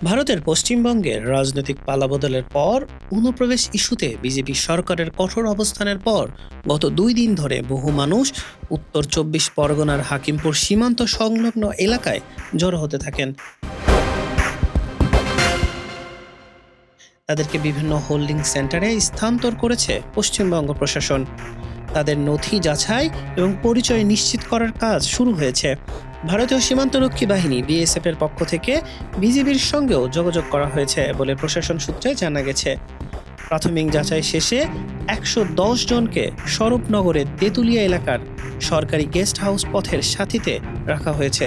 ভারতের পশ্চিমবঙ্গের রাজনৈতিক পালাবদলের পর অনুপ্রবেশ ইস্যুতে বিজেপি সরকারের কঠোর অবস্থানের পর গত 2 দিন ধরে বহু মানুষ উত্তর 24 পরগনার হাকিমপুর সীমান্ত সংলগ্ন এলাকায় জড়ো হতে থাকেন। তাদেরকে বিভিন্ন হোল্ডিং সেন্টারে স্থানান্তর করেছে পশ্চিমবঙ্গ প্রশাসন। তাদের নথি যাচাই এবং পরিচয় নিশ্চিত করার কাজ শুরু হয়েছে। ভারতীয় সীমান্তরক্ষী বাহিনী বিএসএফ এর পক্ষ থেকে বিজিবির সঙ্গেও যোগাযোগ করা হয়েছে বলে প্রশাসন সূত্রে জানা গেছে। প্রাথমিক যাচাই শেষে 110 জনকে স্বরূপনগরের তেঁতুলিয়া এলাকার সরকারি গেস্ট হাউস পথের সাথীতে রাখা হয়েছে।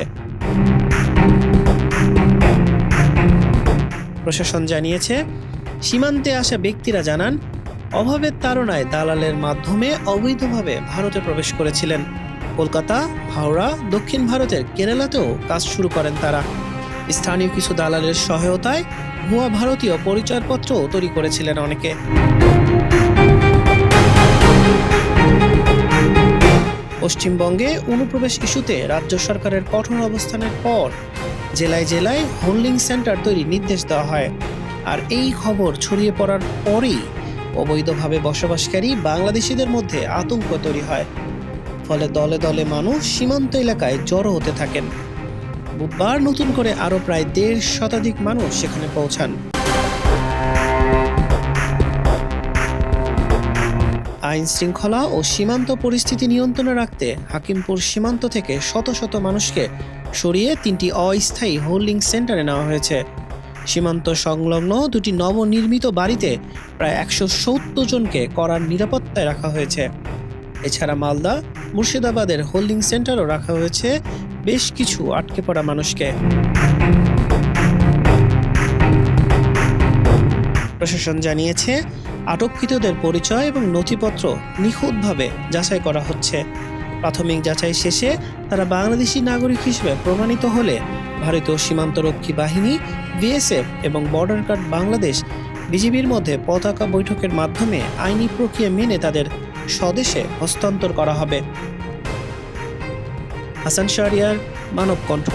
প্রশাসন জানিয়েছে, সীমান্তে আসা ব্যক্তিরা জানান অভাবের তাড়নায় দালালের মাধ্যমে অবৈধভাবে ভারতে প্রবেশ করেছিলেন। কলকাতা, হাওড়া, দক্ষিণ ভারতের কেরালাতেও কাজ শুরু করেন তারা। স্থানীয় কিছু দালালের সহায়তায় ভুয়া ভারতীয় পরিচয়পত্র তৈরি করেছিলেন অনেকে। পশ্চিমবঙ্গে অনুপ্রবেশ ইস্যুতে রাজ্য সরকারের কঠোর অবস্থানের পর জেলায় জেলায় হোল্ডিং সেন্টার তৈরির নির্দেশ দেওয়া হয়। আর এই খবর ছড়িয়ে পড়ার পরেই অবৈধভাবে বসবাসকারী বাংলাদেশিদের মধ্যে আতঙ্ক তৈরি হয়। ফলে দলে দলে মানুষ সীমান্ত এলাকায় জড়ো হতে থাকেন। বুধবার নতুন করে আরও প্রায় 1.5 শতাধিক মানুষ সেখানে পৌঁছান। আইন শৃঙ্খলা ও সীমান্ত পরিস্থিতি নিয়ন্ত্রণে রাখতে হাকিমপুর সীমান্ত থেকে শত শত মানুষকে সরিয়ে 3টি অস্থায়ী হোল্ডিং সেন্টারে নেওয়া হয়েছে। সীমান্ত সংলগ্ন 2টি নবনির্মিত বাড়িতে প্রায় 170 জনকে কড়া নিরাপত্তায় রাখা হয়েছে। এছাড়া মালদা, মুর্শিদাবাদের হোল্ডিং সেন্টারও রাখা হয়েছে বেশ কিছু আটকে পড়া মানুষকে। প্রশাসন জানিয়েছে, আটককৃতদের পরিচয় এবং নথিপত্র নিখুঁতভাবে যাচাই করা হচ্ছে। প্রাথমিক যাচাই শেষে তারা বাংলাদেশি নাগরিক হিসেবে প্রমাণিত হলে ভারতীয় সীমান্তরক্ষী বাহিনী, বিএসএফ এবং বর্ডার গার্ড বাংলাদেশ বিজিবির মধ্যে পতাকা বৈঠকের মাধ্যমে আইনি প্রক্রিয়া মেনে তাদের স্বদেশে হস্তান্তর করা হবে। হাসান শাহরিয়ার, মানব কণ্ঠ।